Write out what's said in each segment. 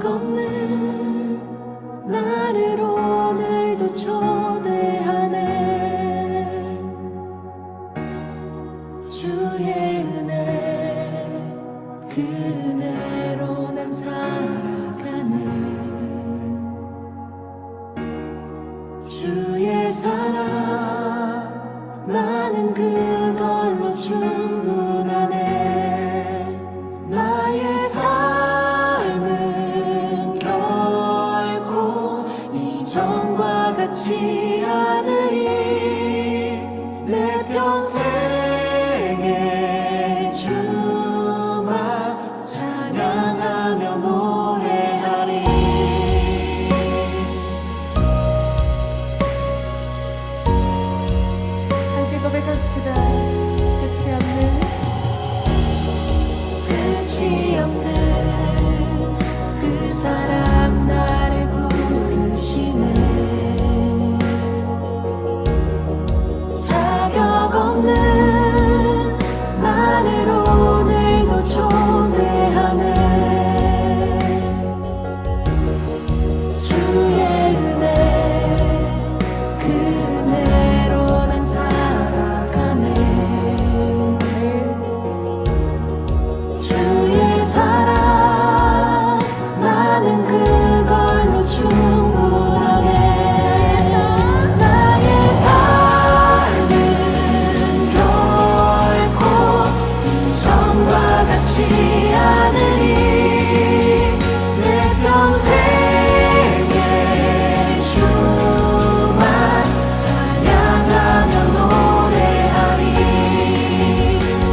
없는 나를 오늘도 초대하네. 주의 은혜 그 은혜로 난 살아가네. 주의 사랑 나는 그걸로 충분하네. 나의 삶은 결코 이전과 같지 않으리. 내 평생에 주만 찬양하며 노래하리. 함께 고백합시다. 끝이 없는 그 사랑 나를 부르시네. 자격 없는 나를 오늘도 초대하네. 주의 은혜 그 은혜로 난 살아가네. 주의 사랑 나는 그걸로 충분하네. 나의 삶은 결코 이전과 같지 않으리. 내 평생에 주만 찬양하며 노래하리.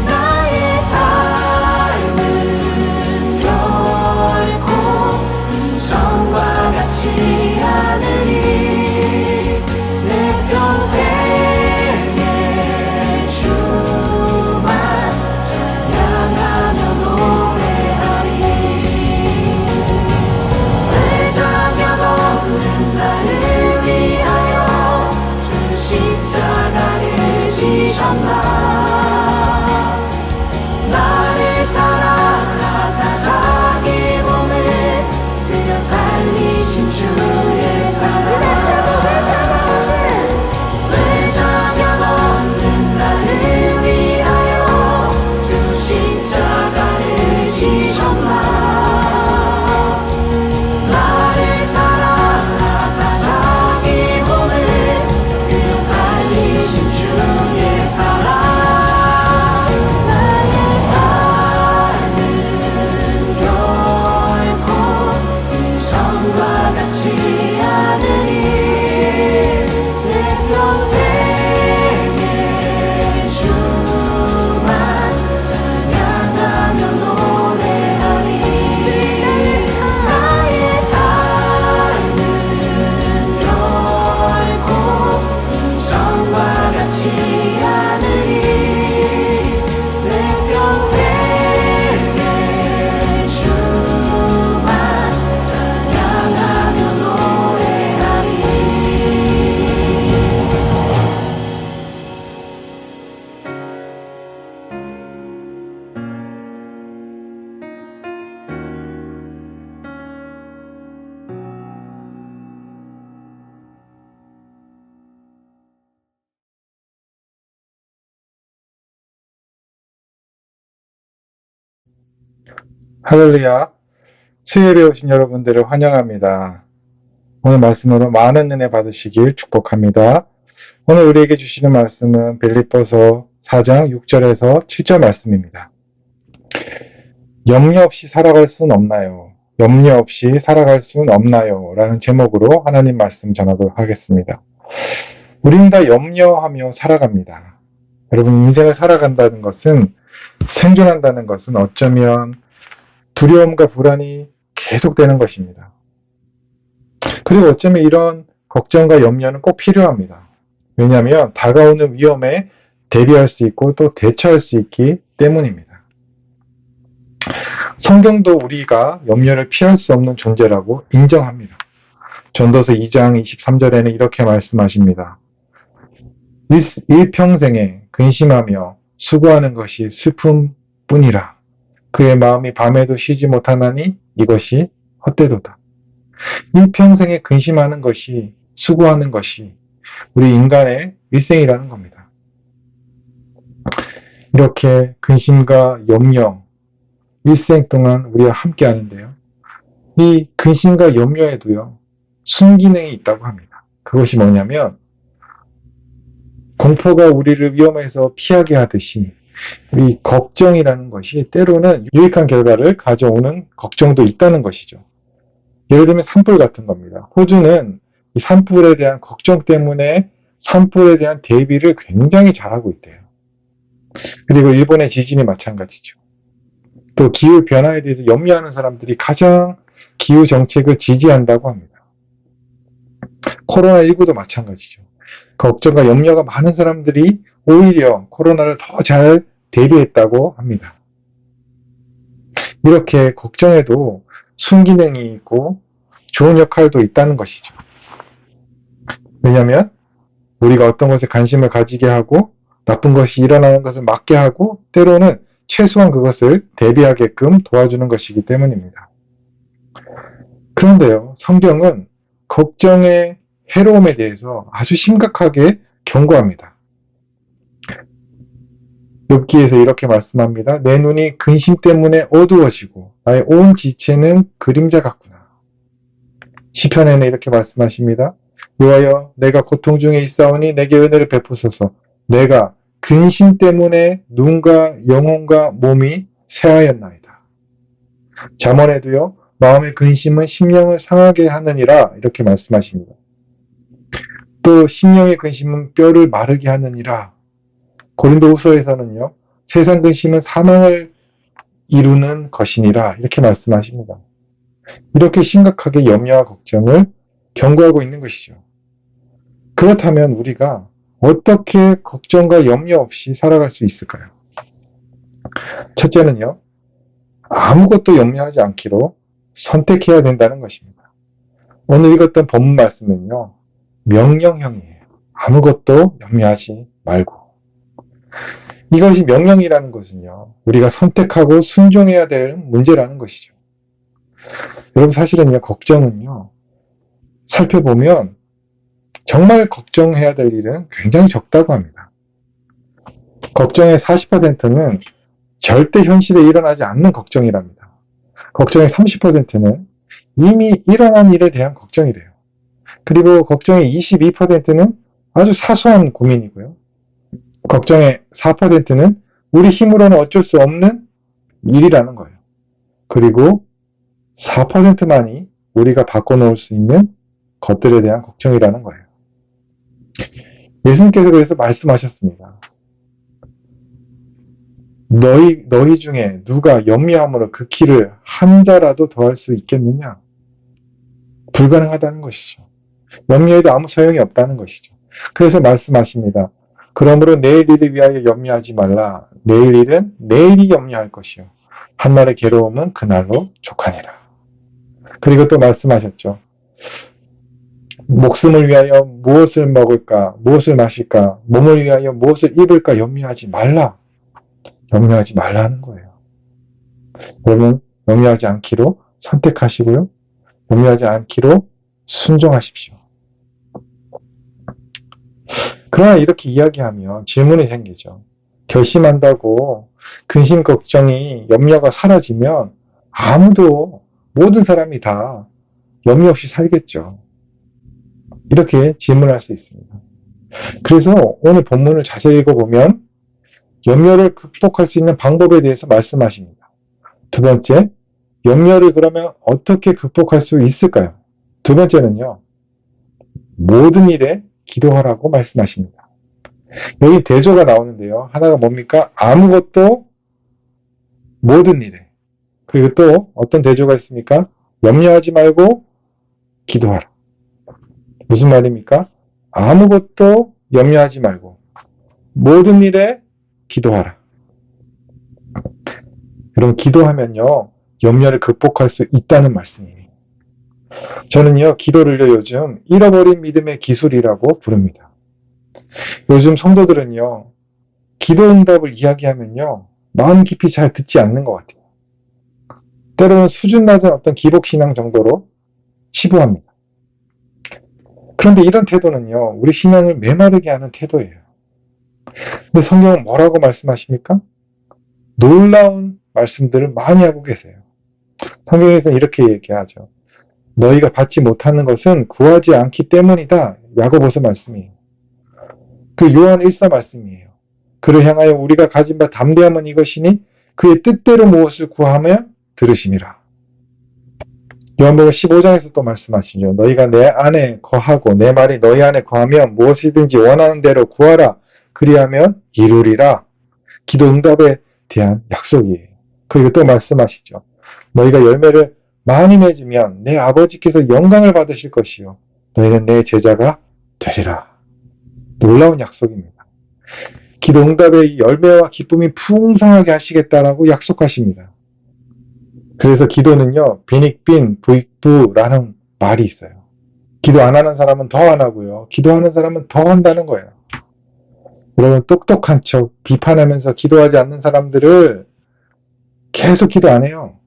나의 삶은 결코 이전과 같지 않으리. 내 평생에 주만 찬양하며 노래하리. 외자격 없는 나를 위하여 주 십자가를 지셨나. 나를 사랑하사 자기 몸을 들여 살리신 주의 사랑. 외자격 없는 나를 위하여 주 십자가를 지셨나. 나를 사랑하사 자기 몸을 들여 살리신 주의 사랑. 나의 삶은 결코 이전과 같지 않으리. 내 평생에 주만 찬양하며 노래하리. 나의 삶은 결코 이전과 같지 않으리. 내 평생에 주만 찬양하며 노래하리. 할렐루야. 수요일에 오신 여러분들을 환영합니다. 오늘 말씀으로 많은 은혜 받으시길 축복합니다. 오늘 우리에게 주시는 말씀은 빌립보서 4장 6절에서 7절 말씀입니다. 염려 없이 살아갈 순 없나요? 염려 없이 살아갈 순 없나요? 라는 제목으로 하나님 말씀 전하도록 하겠습니다. 우리는 다 염려하며 살아갑니다. 여러분, 인생을 살아간다는 것은, 생존한다는 것은 어쩌면 두려움과 불안이 계속되는 것입니다. 그리고 어쩌면 이런 걱정과 염려는 꼭 필요합니다. 왜냐하면 다가오는 위험에 대비할 수 있고 또 대처할 수 있기 때문입니다. 성경도 우리가 염려를 피할 수 없는 존재라고 인정합니다. 전도서 2장 23절에는 이렇게 말씀하십니다. 일평생에 근심하며 수고하는 것이 슬픔뿐이라. 그의 마음이 밤에도 쉬지 못하나니 이것이 헛되도다. 일평생에 근심하는 것이, 수고하는 것이 우리 인간의 일생이라는 겁니다. 이렇게 근심과 염려, 일생 동안 우리와 함께 하는데요. 이 근심과 염려에도요, 순기능이 있다고 합니다. 그것이 뭐냐면, 공포가 우리를 위험에서 피하게 하듯이, 이 걱정이라는 것이 때로는 유익한 결과를 가져오는 걱정도 있다는 것이죠. 예를 들면 산불 같은 겁니다. 호주는 이 산불에 대한 걱정 때문에 산불에 대한 대비를 굉장히 잘하고 있대요. 그리고 일본의 지진이 마찬가지죠. 또 기후변화에 대해서 염려하는 사람들이 가장 기후 정책을 지지한다고 합니다. 코로나19도 마찬가지죠. 걱정과 염려가 많은 사람들이 오히려 코로나를 더 잘 대비했다고 합니다. 이렇게 걱정에도 순기능이 있고 좋은 역할도 있다는 것이죠. 왜냐하면 우리가 어떤 것에 관심을 가지게 하고 나쁜 것이 일어나는 것을 막게 하고 때로는 최소한 그것을 대비하게끔 도와주는 것이기 때문입니다. 그런데요, 성경은 걱정의 해로움에 대해서 아주 심각하게 경고합니다. 욥기에서 이렇게 말씀합니다. 내 눈이 근심 때문에 어두워지고 나의 온 지체는 그림자 같구나. 시편에는 이렇게 말씀하십니다. 여호와여 내가 고통 중에 있사오니 내게 은혜를 베푸소서. 내가 근심 때문에 눈과 영혼과 몸이 쇠하였나이다. 잠언에도요. 마음의 근심은 심령을 상하게 하느니라 이렇게 말씀하십니다. 또 심령의 근심은 뼈를 마르게 하느니라. 고린도후서에서는요. 세상 근심은 사망을 이루는 것이니라 이렇게 말씀하십니다. 이렇게 심각하게 염려와 걱정을 경고하고 있는 것이죠. 그렇다면 우리가 어떻게 걱정과 염려 없이 살아갈 수 있을까요? 첫째는요. 아무것도 염려하지 않기로 선택해야 된다는 것입니다. 오늘 읽었던 본문 말씀은요. 명령형이에요. 아무것도 염려하지 말고. 이것이 명령이라는 것은요. 우리가 선택하고 순종해야 될 문제라는 것이죠. 여러분 사실은요. 걱정은요. 살펴보면 정말 걱정해야 될 일은 굉장히 적다고 합니다. 걱정의 40%는 절대 현실에 일어나지 않는 걱정이랍니다. 걱정의 30%는 이미 일어난 일에 대한 걱정이래요. 그리고 걱정의 22%는 아주 사소한 고민이고요. 걱정의 4%는 우리 힘으로는 어쩔 수 없는 일이라는 거예요. 그리고 4%만이 우리가 바꿔놓을 수 있는 것들에 대한 걱정이라는 거예요. 예수님께서 그래서 말씀하셨습니다. 너희 중에 누가 염려함으로 그 키를 한 자라도 더할 수 있겠느냐? 불가능하다는 것이죠. 염려해도 아무 소용이 없다는 것이죠. 그래서 말씀하십니다. 그러므로 내일 일을 위하여 염려하지 말라. 내일 일은 내일이 염려할 것이요. 한날의 괴로움은 그날로 족하니라. 그리고 또 말씀하셨죠. 목숨을 위하여 무엇을 먹을까, 무엇을 마실까, 몸을 위하여 무엇을 입을까 염려하지 말라. 염려하지 말라는 거예요. 여러분, 염려하지 않기로 선택하시고요. 염려하지 않기로 순종하십시오. 그러나 이렇게 이야기하면 질문이 생기죠. 결심한다고 근심, 걱정이, 염려가 사라지면 아무도, 모든 사람이 다 염려 없이 살겠죠. 이렇게 질문할 수 있습니다. 그래서 오늘 본문을 자세히 읽어보면 염려를 극복할 수 있는 방법에 대해서 말씀하십니다. 두 번째, 염려를 그러면 어떻게 극복할 수 있을까요? 두 번째는요, 모든 일에 기도하라고 말씀하십니다. 여기 대조가 나오는데요. 하나가 뭡니까? 아무것도 모든 일에. 그리고 또 어떤 대조가 있습니까? 염려하지 말고 기도하라. 무슨 말입니까? 아무것도 염려하지 말고 모든 일에 기도하라. 여러분 기도하면요. 염려를 극복할 수 있다는 말씀이에요. 저는요. 기도를요. 요즘 잃어버린 믿음의 기술이라고 부릅니다. 요즘 성도들은요. 기도 응답을 이야기하면요. 마음 깊이 잘 듣지 않는 것 같아요. 때로는 수준 낮은 어떤 기복신앙 정도로 치부합니다. 그런데 이런 태도는요, 우리 신앙을 메마르게 하는 태도예요. 근데 성경은 뭐라고 말씀하십니까? 놀라운 말씀들을 많이 하고 계세요. 성경에서는 이렇게 얘기하죠. 너희가 받지 못하는 것은 구하지 않기 때문이다. 야고보서 말씀이에요. 그 요한 1서 말씀이에요. 그를 향하여 우리가 가진 바 담대함은 이것이니 그의 뜻대로 무엇을 구하면 들으심이라. 요한복음 15장에서 또 말씀하시죠. 너희가 내 안에 거하고 내 말이 너희 안에 거하면 무엇이든지 원하는 대로 구하라. 그리하면 이루리라. 기도 응답에 대한 약속이에요. 그리고 또 말씀하시죠. 너희가 열매를 많이 맺으면 내 아버지께서 영광을 받으실 것이요. 너희는 내 제자가 되리라. 놀라운 약속입니다. 기도 응답의 열매와 기쁨이 풍성하게 하시겠다라고 약속하십니다. 그래서 기도는요, 빈익빈 부익부라는 말이 있어요. 기도 안 하는 사람은 더 안 하고요. 기도하는 사람은 더 한다는 거예요. 여러분, 똑똑한 척 비판하면서 기도하지 않는 사람들을 계속 기도 안 해요.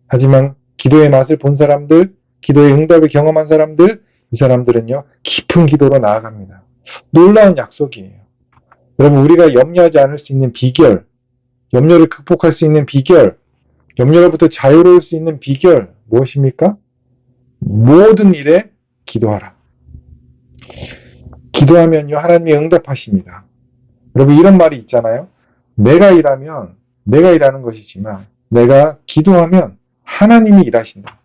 하지만 기도의 맛을 본 사람들, 기도의 응답을 경험한 사람들, 이 사람들은요, 깊은 기도로 나아갑니다. 놀라운 약속이에요. 여러분, 우리가 염려하지 않을 수 있는 비결, 염려를 극복할 수 있는 비결, 염려로부터 자유로울 수 있는 비결, 무엇입니까? 모든 일에 기도하라. 기도하면요, 하나님이 응답하십니다. 여러분, 이런 말이 있잖아요. 내가 일하는 것이지만, 내가 기도하면 하나님이 일하신다.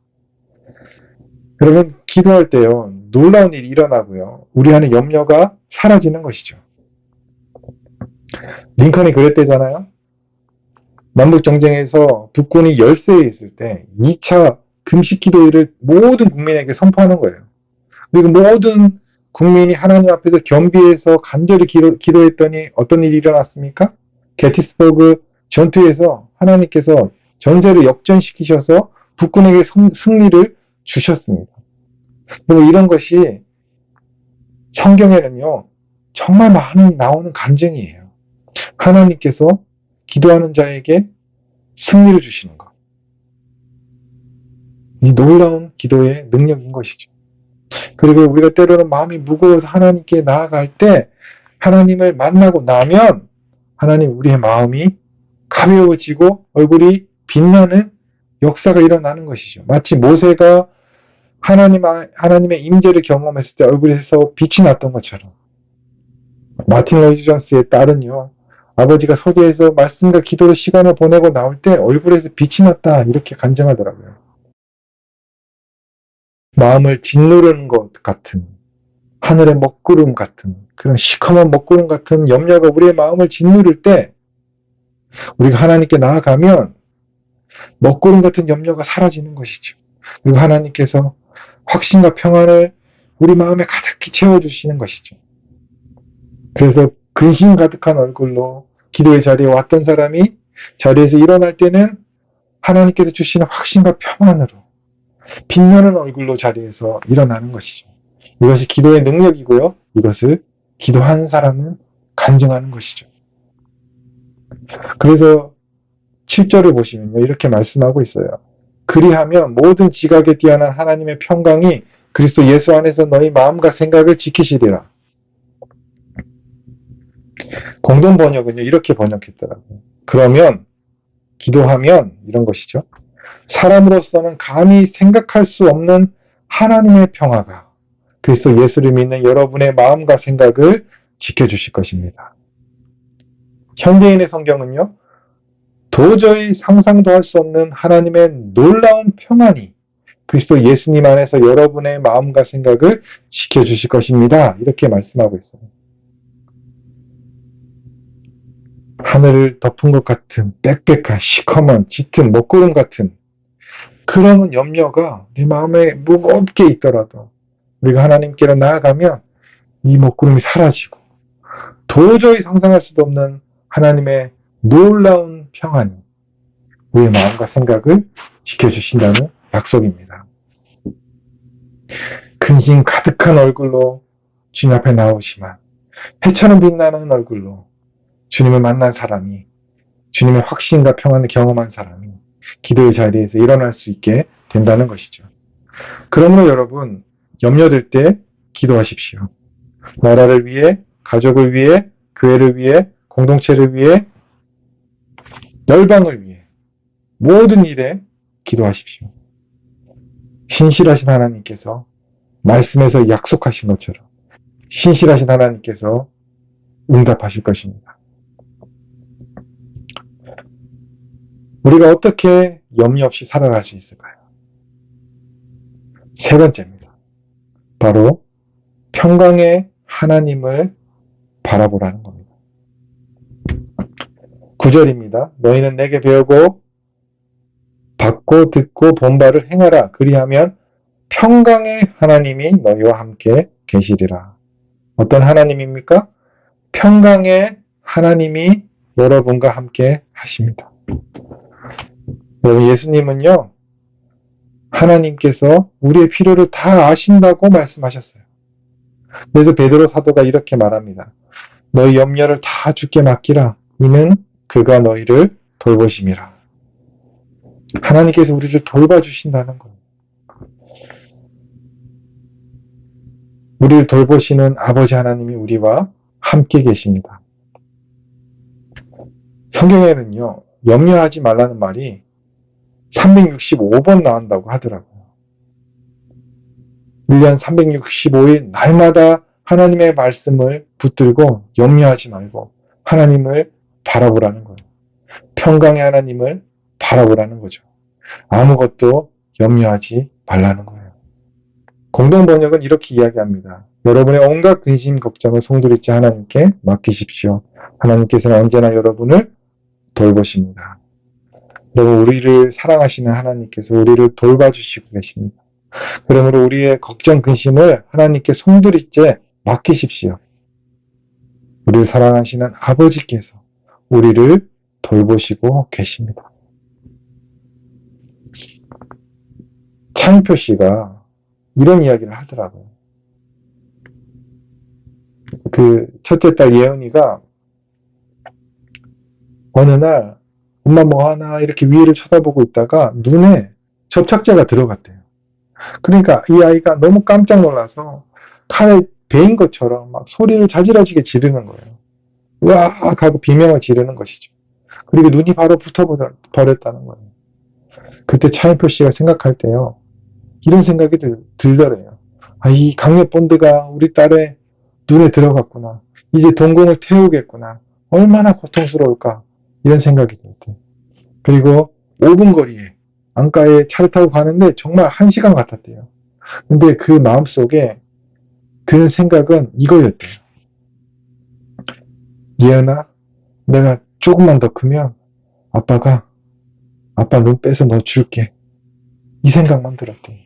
여러분, 기도할 때요, 놀라운 일이 일어나고요, 우리 안에 염려가 사라지는 것이죠. 링컨이 그랬대잖아요. 남북정쟁에서 북군이 열세에 있을 때 2차 금식기도일을 모든 국민에게 선포하는 거예요. 그리고 모든 국민이 하나님 앞에서 겸비해서 간절히 기도했더니 어떤 일이 일어났습니까? 게티스버그 전투에서 하나님께서 전세를 역전시키셔서 북군에게 승리를 주셨습니다. 그리고 이런 것이 성경에는요, 정말 많이 나오는 간증이에요. 하나님께서 기도하는 자에게 승리를 주시는 것. 이 놀라운 기도의 능력인 것이죠. 그리고 우리가 때로는 마음이 무거워서 하나님께 나아갈 때 하나님을 만나고 나면 하나님 우리의 마음이 가벼워지고 얼굴이 빛나는 역사가 일어나는 것이죠. 마치 모세가 하나님의 임재를 경험했을 때 얼굴에서 빛이 났던 것처럼 마틴 로이드 존스의 딸은요. 아버지가 서재에서 말씀과 기도로 시간을 보내고 나올 때 얼굴에서 빛이 났다 이렇게 간증하더라고요. 마음을 짓누르는 것 같은 하늘의 먹구름 같은 그런 시커먼 먹구름 같은 염려가 우리의 마음을 짓누를 때 우리가 하나님께 나아가면 먹구름 같은 염려가 사라지는 것이죠. 그리고 하나님께서 확신과 평안을 우리 마음에 가득히 채워주시는 것이죠. 그래서 근심 가득한 얼굴로 기도의 자리에 왔던 사람이 자리에서 일어날 때는 하나님께서 주시는 확신과 평안으로 빛나는 얼굴로 자리에서 일어나는 것이죠. 이것이 기도의 능력이고요. 이것을 기도한 사람은 간증하는 것이죠. 그래서 7절을 보시면요. 이렇게 말씀하고 있어요. 그리하면 모든 지각에 뛰어난 하나님의 평강이 그리스도 예수 안에서 너희 마음과 생각을 지키시리라. 공동 번역은요. 이렇게 번역했더라고요. 그러면 기도하면 이런 것이죠. 사람으로서는 감히 생각할 수 없는 하나님의 평화가 그리스도 예수를 믿는 여러분의 마음과 생각을 지켜주실 것입니다. 현대인의 성경은요. 도저히 상상도 할 수 없는 하나님의 놀라운 평안이 그리스도 예수님 안에서 여러분의 마음과 생각을 지켜주실 것입니다. 이렇게 말씀하고 있어요. 하늘을 덮은 것 같은 빽빽한 시커먼 짙은 먹구름 같은 그런 염려가 내 마음에 무겁게 있더라도 우리가 하나님께로 나아가면 이 먹구름이 사라지고 도저히 상상할 수도 없는 하나님의 놀라운 평안이 우리의 마음과 생각을 지켜주신다는 약속입니다. 근심 가득한 얼굴로 주님 앞에 나오지만 해처럼 빛나는 얼굴로 주님을 만난 사람이 주님의 확신과 평안을 경험한 사람이 기도의 자리에서 일어날 수 있게 된다는 것이죠. 그러므로 여러분, 염려될 때 기도하십시오. 나라를 위해, 가족을 위해, 교회를 위해, 공동체를 위해, 열방을 위해, 모든 일에 기도하십시오. 신실하신 하나님께서 말씀에서 약속하신 것처럼 신실하신 하나님께서 응답하실 것입니다. 우리가 어떻게 염려 없이 살아갈 수 있을까요? 세 번째입니다. 바로 평강의 하나님을 바라보라는 겁니다. 9절입니다. 너희는 내게 배우고 받고 듣고 본 바를 행하라. 그리하면 평강의 하나님이 너희와 함께 계시리라. 어떤 하나님입니까? 평강의 하나님이 여러분과 함께 하십니다. 여러분, 예수님은요, 하나님께서 우리의 필요를 다 아신다고 말씀하셨어요. 그래서 베드로 사도가 이렇게 말합니다. 너희 염려를 다 주께 맡기라. 이는 그가 너희를 돌보심이라. 하나님께서 우리를 돌봐주신다는 거예요. 우리를 돌보시는 아버지 하나님이 우리와 함께 계십니다. 성경에는요, 염려하지 말라는 말이 365번 나온다고 하더라고요. 1년 365일 날마다 하나님의 말씀을 붙들고 염려하지 말고 하나님을 바라보라는 거예요. 평강의 하나님을 바라보라는 거죠. 아무것도 염려하지 말라는 거예요. 공동번역은 이렇게 이야기합니다. 여러분의 온갖 근심, 걱정을 송두리째 하나님께 맡기십시오. 하나님께서는 언제나 여러분을 돌보십니다. 여러분, 우리를 사랑하시는 하나님께서 우리를 돌봐주시고 계십니다. 그러므로 우리의 걱정, 근심을 하나님께 송두리째 맡기십시오. 우리를 사랑하시는 아버지께서 우리를 돌보시고 계십니다. 차인표 씨가 이런 이야기를 하더라고요. 그 첫째 딸 예은이가 어느 날 엄마 뭐 하나 이렇게 위를 쳐다보고 있다가 눈에 접착제가 들어갔대요. 그러니까 이 아이가 너무 깜짝 놀라서 칼에 베인 것처럼 막 소리를 자지러지게 지르는 거예요. 으악 하고 비명을 지르는 것이죠. 그리고 눈이 바로 붙어버렸다는 거예요. 그때 차인표 씨가 생각할 때요, 이런 생각이 들더래요. 아, 이 강력 본드가 우리 딸의 눈에 들어갔구나. 이제 동공을 태우겠구나. 얼마나 고통스러울까. 이런 생각이 들었대요. 그리고 5분 거리에 안가에 차를 타고 가는데 정말 1시간 같았대요. 근데 그 마음속에 드는 생각은 이거였대요. 예은아, 내가 조금만 더 크면 아빠 눈 빼서 너 줄게. 이 생각만 들었대요.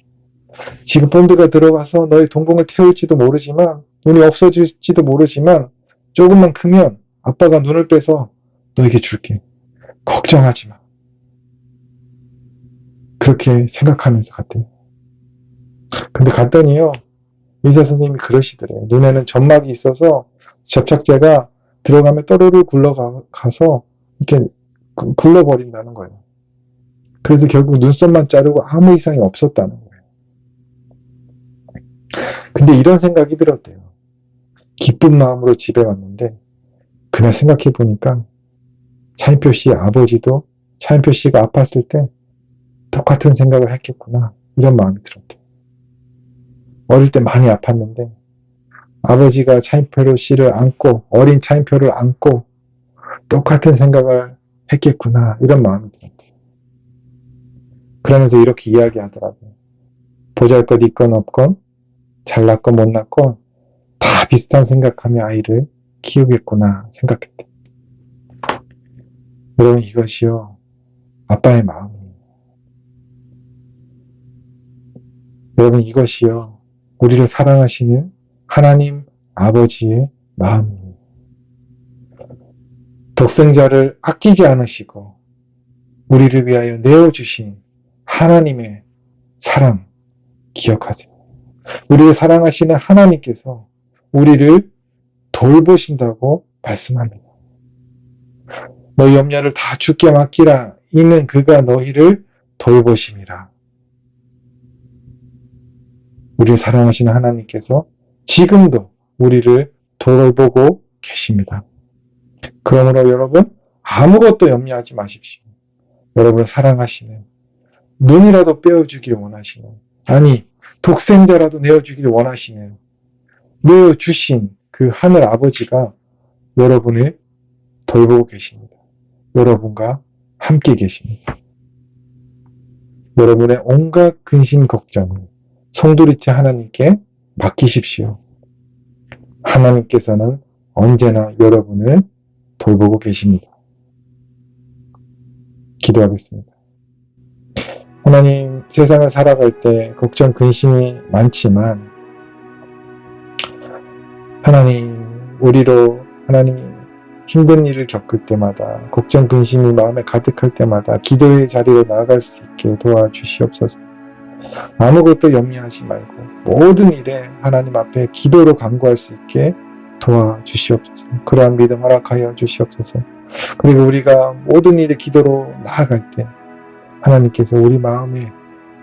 지금 본드가 들어가서 너의 동공을 태울지도 모르지만, 눈이 없어질지도 모르지만, 조금만 크면 아빠가 눈을 빼서 너에게 줄게. 걱정하지 마. 그렇게 생각하면서 갔대요. 근데 갔더니요, 의사 선생님이 그러시더래요. 눈에는 점막이 있어서 접착제가 들어가면 또르르 굴러가서 이렇게 굴러버린다는 거예요. 그래서 결국 눈썹만 자르고 아무 이상이 없었다는 거예요. 근데 이런 생각이 들었대요. 기쁜 마음으로 집에 왔는데 그날 생각해 보니까 차인표 씨의 아버지도 차인표 씨가 아팠을 때 똑같은 생각을 했겠구나, 이런 마음이 들었대요. 어릴 때 많이 아팠는데 아버지가 차인표 씨를 안고, 어린 차인표를 안고 똑같은 생각을 했겠구나, 이런 마음이 들었대요. 그러면서 이렇게 이야기하더라고요. 보잘것 있건 없건, 잘났건 못났건 다 비슷한 생각하며 아이를 키우겠구나 생각했대요. 여러분, 이것이요, 아빠의 마음이에요. 여러분, 이것이요, 우리를 사랑하시는 하나님 아버지의 마음이에요. 독생자를 아끼지 않으시고 우리를 위하여 내어주신 하나님의 사랑 기억하세요. 우리를 사랑하시는 하나님께서 우리를 돌보신다고 말씀합니다. 너희 염려를 다 주께 맡기라. 이는 그가 너희를 돌보심이라. 우리를 사랑하시는 하나님께서 지금도 우리를 돌보고 계십니다. 그러므로 여러분, 아무것도 염려하지 마십시오. 여러분을 사랑하시는, 눈이라도 빼어주기를 원하시는, 아니 독생자라도 내어주기를 원하시는, 내어주신 그 하늘 아버지가 여러분을 돌보고 계십니다. 여러분과 함께 계십니다. 여러분의 온갖 근심 걱정을 송두리째 하나님께 맡기십시오. 하나님께서는 언제나 여러분을 돌보고 계십니다. 기도하겠습니다. 하나님, 세상을 살아갈 때 걱정, 근심이 많지만 하나님, 우리로 하나님이 힘든 일을 겪을 때마다, 걱정, 근심이 마음에 가득할 때마다 기도의 자리로 나아갈 수 있게 도와주시옵소서. 아무것도 염려하지 말고 모든 일에 하나님 앞에 기도로 간구할 수 있게 도와주시옵소서. 그러한 믿음 허락하여 주시옵소서. 그리고 우리가 모든 일에 기도로 나아갈 때 하나님께서 우리 마음에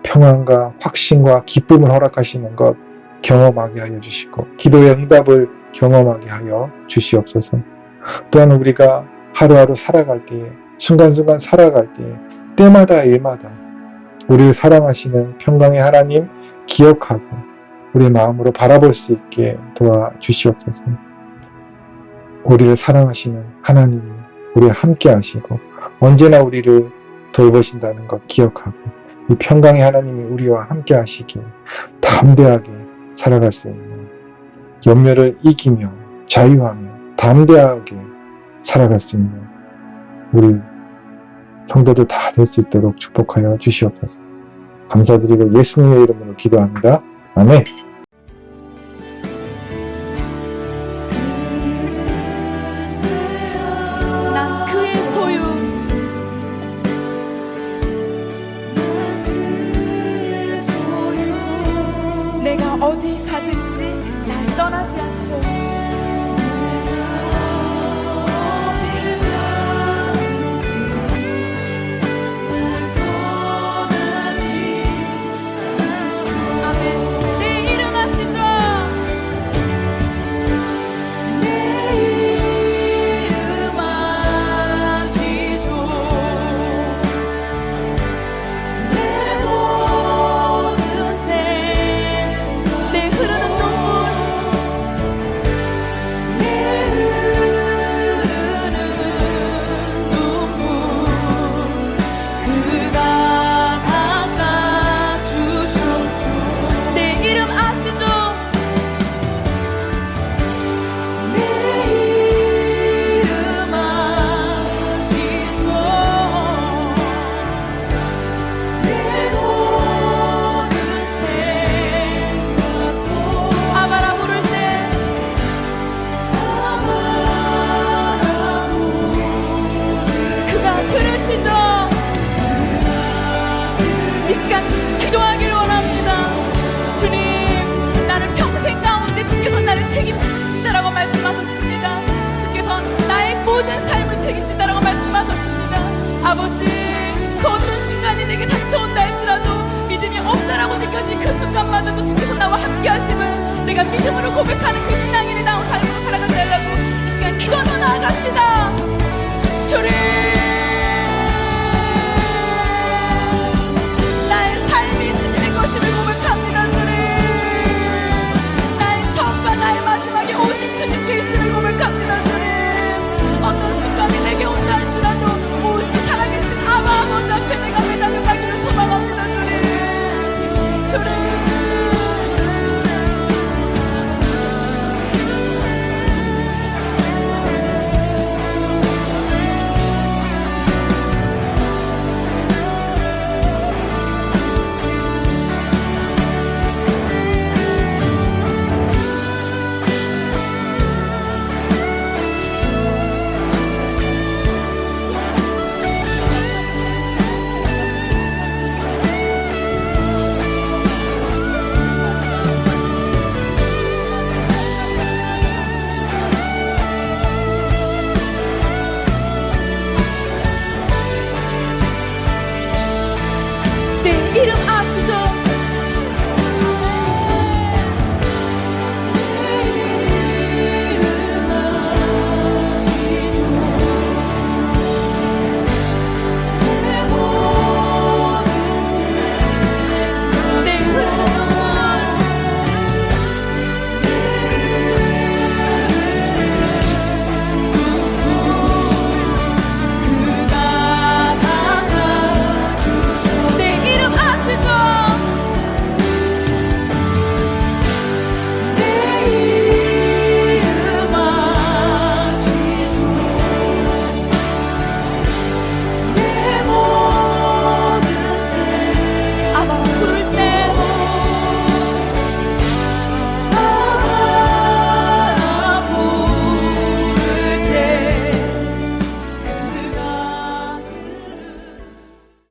평안과 확신과 기쁨을 허락하시는 것 경험하게 하여 주시고, 기도의 응답을 경험하게 하여 주시옵소서. 또한 우리가 하루하루 살아갈 때에, 순간순간 살아갈 때에, 때마다 일마다 우리를 사랑하시는 평강의 하나님 기억하고 우리의 마음으로 바라볼 수 있게 도와주시옵소서. 우리를 사랑하시는 하나님이 우리와 함께 하시고 언제나 우리를 돌보신다는 것 기억하고, 이 평강의 하나님이 우리와 함께 하시기에 담대하게 살아갈 수 있는, 염려를 이기며 자유하며 담대하게 살아갈 수 있는 우리 성도들 다 될 수 있도록 축복하여 주시옵소서. 감사드리고 예수님의 이름으로 기도합니다. 아멘. 난 그의 소유. 내가 어디 가든지 날 떠나지 않죠. 아멘. 내 이름 아시죠? 내 이름 아시죠? 내 모든 삶, 내 흐르는 눈물, 내 흐르는 눈물, 그가 닦아주셨죠. 내 이름 아시죠? 내 이름 아시죠? 내 모든 생각도 아바라 부를 때, 아바라 부를 그가 들으시죠? 이 시간 기도하길 원합니다. 주님, 나를 평생 가운데 주께서 나를 책임진다라고 말씀하셨습니다. 주께서 나의 모든 삶을 책임진다라고 말씀하셨습니다. 아버지, 그 어떤 순간이 내게 닥쳐온다 할지라도 믿음이 없다라고 느껴진 그 순간마저도 주께서 나와 함께 하심을 내가 믿음으로 고백하는 그 신앙인의 나온 삶으로 살아가게 하려고 이 시간 기도로 나아갑시다. 주님,